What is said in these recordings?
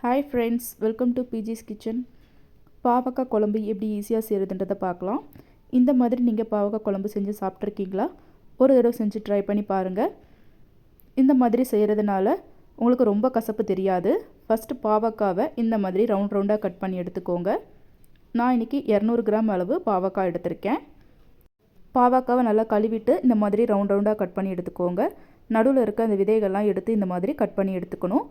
Hi friends, welcome to பிஜிஸ் kitchen. பாவக்காய் குழம்பு எப்படி ஈஸியாக செய்கிறதுன்றதை பார்க்கலாம். இந்த மாதிரி நீங்கள் பாவக்காய் குழம்பு செஞ்சு சாப்பிட்ருக்கீங்களா? ஒரு தடவை செஞ்சு ட்ரை பண்ணி பாருங்கள். இந்த மாதிரி செய்கிறதுனால உங்களுக்கு ரொம்ப கசப்பு தெரியாது. ஃபஸ்ட்டு பாவக்காவை இந்த மாதிரி ரவுண்ட் ரவுண்டாக கட் பண்ணி எடுத்துக்கோங்க. நான் இன்றைக்கி 200 கிராம் அளவு பாவக்காய் எடுத்திருக்கேன். பாவக்காவை நல்லா கழுவிட்டு இந்த மாதிரி ரவுண்ட் ரவுண்டாக கட் பண்ணி எடுத்துக்கோங்க. நடுவில் இருக்க அந்த விதைகள்லாம் எடுத்து இந்த மாதிரி கட் பண்ணி எடுத்துக்கணும்.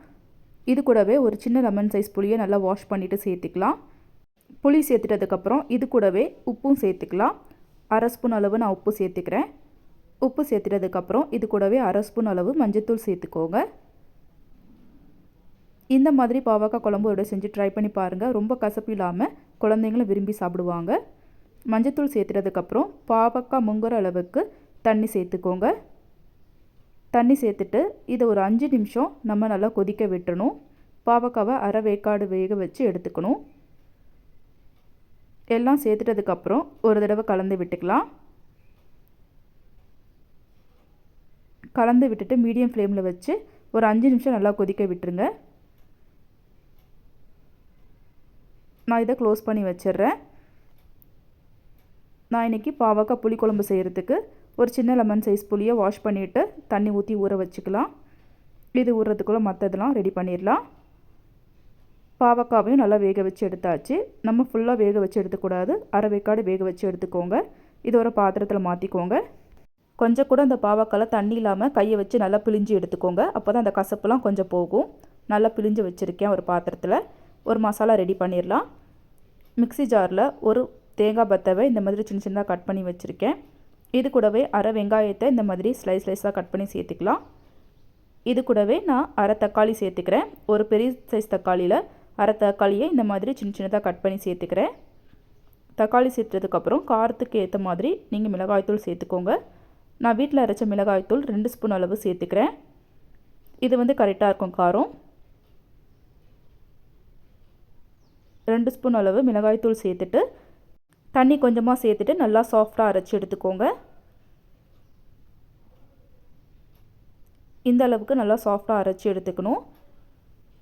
இது கூடவே ஒரு சின்ன லெமன் சைஸ் புளியை நல்லா வாஷ் பண்ணிவிட்டு சேர்த்துக்கலாம். புளி சேர்த்துட்டதுக்கப்புறம் இது கூடவே உப்பும் சேர்த்துக்கலாம். 1/2 ஸ்பூன் அளவு நான் உப்பு சேர்த்துக்கிறேன். உப்பு சேர்த்துட்டதுக்கப்புறம் இது கூடவே 1/2 ஸ்பூன் அளவு மஞ்சத்தூள் சேர்த்துக்கோங்க. இந்த மாதிரி பாவக்காய் குழம்போட செஞ்சு ட்ரை பண்ணி பாருங்கள். ரொம்ப கசப்பு இல்லாமல் குழந்தைங்களும் விரும்பி சாப்பிடுவாங்க. மஞ்சத்தூள் சேர்த்துட்டதுக்கப்புறம் பாவக்காய் முங்குற அளவுக்கு தண்ணி சேர்த்துக்கோங்க. தண்ணி சேர்த்துட்டு இதை ஒரு 5 நிமிஷம் நம்ம நல்லா கொதிக்க விட்டுறணும். பாவக்காவை அரை வேக்காடு வேக வச்சு எடுத்துக்கணும். எல்லாம் சேர்த்துட்டதுக்கப்புறம் ஒரு தடவை கலந்து விட்டுக்கலாம். கலந்து விட்டுட்டு மீடியம் ஃப்ளேமில் வச்சு ஒரு 5 நிமிஷம் நல்லா கொதிக்க விட்டுருங்க. நான் இதை க்ளோஸ் பண்ணி வச்சிடுறேன். நான் இன்றைக்கி பாவக்காய் புளிக்குழம்பு செய்கிறதுக்கு ஒரு சின்ன லெமன் சைஸ் புளியை வாஷ் பண்ணிவிட்டு தண்ணி ஊற்றி ஊற வச்சுக்கலாம். இது ஊறுறதுக்குள்ளே மற்றதெல்லாம் ரெடி பண்ணிடலாம். பாவக்காவையும் நல்லா வேக வச்சு எடுத்தாச்சு. நம்ம ஃபுல்லாக வேக வச்சு எடுத்துக்கூடாது, அரை வேக்காடு வேக வச்சு எடுத்துக்கோங்க. இது ஒரு பாத்திரத்தில் மாற்றிக்கோங்க. கொஞ்சம் கூட அந்த பாவக்காயில் தண்ணி இல்லாமல் கையை வச்சு நல்லா பிழிஞ்சு எடுத்துக்கோங்க. அப்போ தான் அந்த கசப்புலாம் கொஞ்சம் போகும். நல்லா பிழிஞ்சு வச்சுருக்கேன் ஒரு பாத்திரத்தில். ஒரு மசாலா ரெடி பண்ணிடலாம். மிக்ஸி ஜாரில் ஒரு தேங்காய் பத்தவை இந்த மாதிரி சின்ன சின்னதாக கட் பண்ணி வச்சுருக்கேன். இது கூடவே அரை வெங்காயத்தை இந்த மாதிரி ஸ்லைஸாக கட் பண்ணி சேர்த்துக்கலாம். இது கூடவே நான் அரை தக்காளி சேர்த்துக்கிறேன். ஒரு பெரிய சைஸ் தக்காளியில் அரை தக்காளியை இந்த மாதிரி சின்ன சின்னதாக கட் பண்ணி சேர்த்துக்கிறேன். தக்காளி சேர்த்ததுக்கப்புறம் காரத்துக்கு ஏற்ற மாதிரி நீங்கள் மிளகாய்த்தூள் சேர்த்துக்கோங்க. நான் வீட்டில் அரைச்ச மிளகாய்த்தூள் 2 ஸ்பூன் அளவு சேர்த்துக்கிறேன். இது கரெக்டாக இருக்கும் காரம். 2 ஸ்பூன் அளவு மிளகாய்த்தூள் சேர்த்துட்டு தண்ணி கொஞ்சமாக சேர்த்துட்டு நல்லா சாஃப்டாக அரைச்சி எடுத்துக்கோங்க. இந்த அளவுக்கு நல்லா சாஃப்டாக அரைச்சி எடுத்துக்கணும்.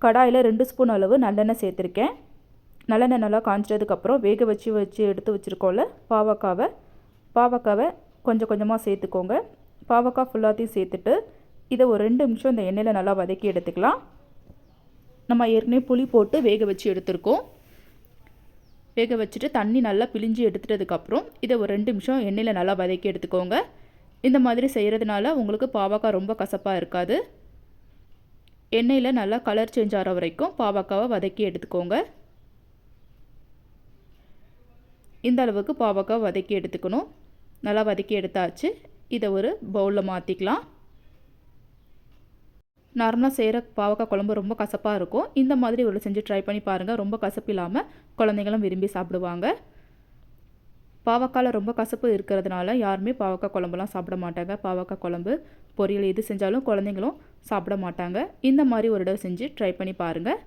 கடாயில் 2 ஸ்பூன் அளவு நல்லெண்ணெய் சேர்த்துருக்கேன். நல்லெண்ணெய் நல்லா காய்ச்சதுக்கப்புறம் வேக வச்சு எடுத்து வச்சுருக்கோம்ல பாவக்காவை கொஞ்சம் கொஞ்சமாக சேர்த்துக்கோங்க. பாவக்காய் ஃபுல்லாத்தையும் சேர்த்துட்டு இதை ஒரு 2 நிமிஷம் இந்த எண்ணெயில் நல்லா வதக்கி எடுத்துக்கலாம். நம்ம ஏற்கனவே புளி போட்டு வேக வச்சு எடுத்துருக்கோம். வேக வச்சுட்டு தண்ணி நல்லா பிழிஞ்சு எடுத்துட்டதுக்கப்புறம் இதை ஒரு 2 நிமிஷம் எண்ணெயில் நல்லா வதக்கி எடுத்துக்கோங்க. இந்த மாதிரி செய்கிறதுனால உங்களுக்கு பாவக்காய் ரொம்ப கசப்பாக இருக்காது. எண்ணெயில் நல்லா கலர் சேஞ்ச் ஆகிற வரைக்கும் பாவக்காவை வதக்கி எடுத்துக்கோங்க. இந்த அளவுக்கு பாவக்காய் வதக்கி எடுத்துக்கணும். நல்லா வதக்கி எடுத்தாச்சு. இதை ஒரு பவுலில் மாற்றிக்கலாம். நார்மலாக செய்கிற பாவக்காய் குழம்பு ரொம்ப கசப்பாக இருக்கும். இந்த மாதிரி ஒரு செஞ்சு ட்ரை பண்ணி பாருங்கள். ரொம்ப கசப்பு இல்லாமல் குழந்தைங்களும் விரும்பி சாப்பிடுவாங்க. பாவக்காயில் ரொம்ப கசப்பு இருக்கிறதுனால யாருமே பாவக்காய் குழம்புலாம் சாப்பிட மாட்டாங்க. பாவக்காய் குழம்பு பொரியல் எது செஞ்சாலும் குழந்தைங்களும் சாப்பிட மாட்டாங்க. இந்த மாதிரி ஒரு தடவை செஞ்சு ட்ரை பண்ணி பாருங்கள்.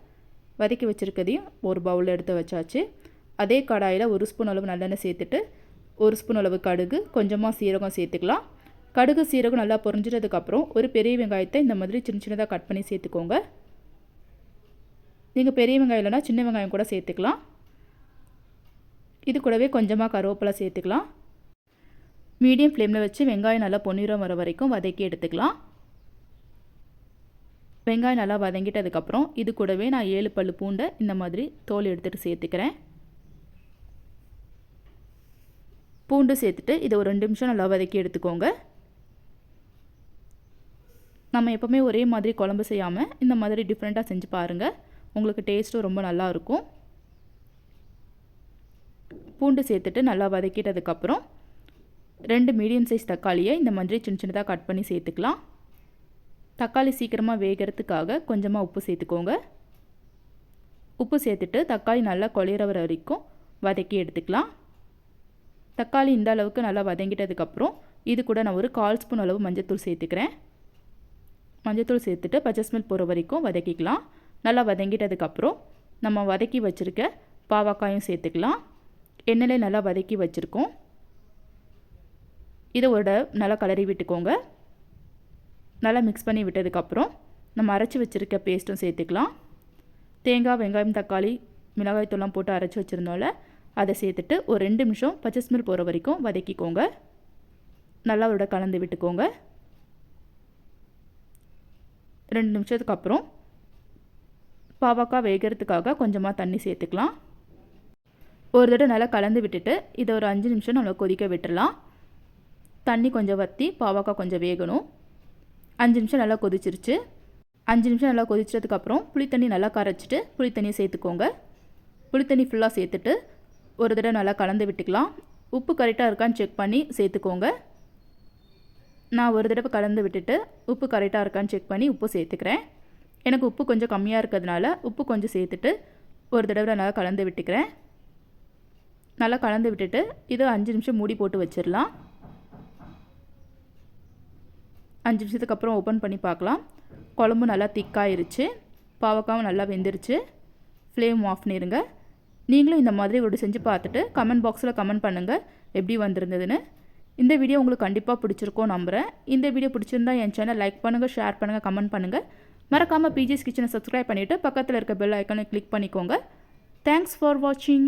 வதக்கி வச்சுருக்கதையும் ஒரு பவுலில் எடுத்து வச்சாச்சு. அதே கடாயில் 1 ஸ்பூன் அளவு நல்லெண்ணெய் சேர்த்துட்டு 1 ஸ்பூன் அளவு கடுகு, கொஞ்சமாக சீரகம் சேர்த்துக்கலாம். கடுகு சீரகம் நல்லா பொரிஞ்சிட்டதுக்கப்புறம் ஒரு பெரிய வெங்காயத்தை இந்த மாதிரி சின்ன சின்னதாக கட் பண்ணி சேர்த்துக்கோங்க. நீங்கள் பெரிய வெங்காயம் இல்லைனா சின்ன வெங்காயம் கூட சேர்த்துக்கலாம். இது கூடவே கொஞ்சமாக கருவேப்பிலை சேர்த்துக்கலாம். மீடியம் ஃப்ளேமில் வச்சு வெங்காயம் நல்லா பொன்னிறம் வர வரைக்கும் வதக்கி எடுத்துக்கலாம். வெங்காயம் நல்லா வதங்கிட்டதுக்கப்புறம் இது கூடவே நான் 7 பல்லு பூண்டை இந்த மாதிரி தோல் எடுத்துகிட்டு சேர்த்துக்கிறேன். பூண்டு சேர்த்துட்டு இதை ஒரு 2 நிமிஷம் நல்லா வதக்கி எடுத்துக்கோங்க. நம்ம எப்போவுமே ஒரே மாதிரி குழம்பு செய்யாமல் இந்த மாதிரி டிஃப்ரெண்ட்டாக செஞ்சு பாருங்கள். உங்களுக்கு டேஸ்ட்டும் ரொம்ப நல்லா இருக்கும். பூண்டு சேர்த்துட்டு நல்லா வதக்கிட்டதுக்கப்புறம் 2 மீடியம் சைஸ் தக்காளியை இந்த மாதிரி சின்ன சின்னதாக கட் பண்ணி சேர்த்துக்கலாம். தக்காளி சீக்கிரமாக வேகிறதுக்காக கொஞ்சமாக உப்பு சேர்த்துக்கோங்க. உப்பு சேர்த்துட்டு தக்காளி நல்லா குழையிற வரைக்கும் வதக்கி எடுத்துக்கலாம். தக்காளி இந்த அளவுக்கு நல்லா வதங்கிட்டதுக்கப்புறம் இது கூட நான் ஒரு 1/4 ஸ்பூன் அளவு மஞ்சத்தூள் சேர்த்துக்கிறேன். மஞ்சத்தூள் சேர்த்துட்டு பச்சை ஸ்மெல் போகிற வரைக்கும் வதக்கிக்கலாம். நல்லா வதங்கிட்டதுக்கப்புறம் நம்ம வதக்கி வச்சுருக்க பாவக்காயும் சேர்த்துக்கலாம். எண்ணெயில் நல்லா வதக்கி வச்சுருக்கோம். இதை நல்லா கலரி விட்டுக்கோங்க. நல்லா மிக்ஸ் பண்ணி விட்டதுக்கப்புறம் நம்ம அரைச்சி வச்சுருக்க பேஸ்ட்டும் சேர்த்துக்கலாம். தேங்காய், வெங்காயம், தக்காளி, மிளகாய் தூள்லாம் போட்டு அரைச்சி வச்சுருந்தோம்ல, அதை சேர்த்துட்டு ஒரு 2 நிமிஷம் பச்சை ஸ்மெல் போகிற வரைக்கும் வதக்கிக்கோங்க. நல்லா அதோட கலந்து விட்டுக்கோங்க. 2 நிமிஷத்துக்கு அப்புறம் பாவக்காய் வேகிறதுக்காக கொஞ்சமாக தண்ணி சேர்த்துக்கலாம். ஒரு தடவை நல்லா கலந்து விட்டுட்டு இதை ஒரு 5 நிமிஷம் நல்லா கொதிக்க விட்டுடலாம். தண்ணி கொஞ்சம் வற்றி பாவக்காய் கொஞ்சம் வேகணும். 5 நிமிஷம் நல்லா கொதிச்சிருச்சு. 5 நிமிஷம் நல்லா கொதிச்சதுக்கப்புறம் புளித்தண்ணி நல்லா கரைச்சிட்டு புளித்தண்ணியை சேர்த்துக்கோங்க. புளித்தண்ணி ஃபுல்லாக சேர்த்துட்டு ஒரு தடவை நல்லா கலந்து விட்டுக்கலாம். உப்பு கரெக்டாக இருக்கான்னு செக் பண்ணி சேர்த்துக்கோங்க. நான் ஒரு தடவை கலந்து விட்டுட்டு உப்பு கரெக்டாக இருக்கான்னு செக் பண்ணி உப்பு சேர்த்துக்கிறேன். எனக்கு உப்பு கொஞ்சம் கம்மியாக இருக்கிறதுனால உப்பு கொஞ்சம் சேர்த்துட்டு ஒரு தடவை நல்லா கலந்து விட்டுக்கிறேன். நல்லா கலந்து விட்டுட்டு இதை 5 நிமிஷம் மூடி போட்டு வச்சிடலாம். 5 நிமிஷத்துக்கு அப்புறம் ஓப்பன் பண்ணி பார்க்கலாம். குழம்பு நல்லா திக்காயிருச்சு, பாவக்காவும் நல்லா வெந்துருச்சு. ஃப்ளேம் ஆஃப் பண்ணிடுங்க. நீங்களும் இந்த மாதிரி ஒரு செஞ்சு பார்த்துட்டு கமெண்ட் பாக்ஸில் கமெண்ட் பண்ணுங்கள் எப்படி வந்திருந்ததுன்னு. இந்த வீடியோ உங்களுக்கு கண்டிப்பாக பிடிச்சிருக்கோம் நம்புகிறேன். இந்த வீடியோ பிடிச்சிருந்தா என் சேனல் லைக் பண்ணுங்கள், ஷேர் பண்ணுங்கள், கமெண்ட் பண்ணுங்கள். மறக்காமல் பிஜிஸ் கிச்சனை சப்ஸ்கிரைப் பண்ணிவிட்டு பக்கத்தில் இருக்க பெல் ஐக்கானை கிளிக் பண்ணிக்கோங்க. தேங்க்ஸ் ஃபார் வாட்சிங்.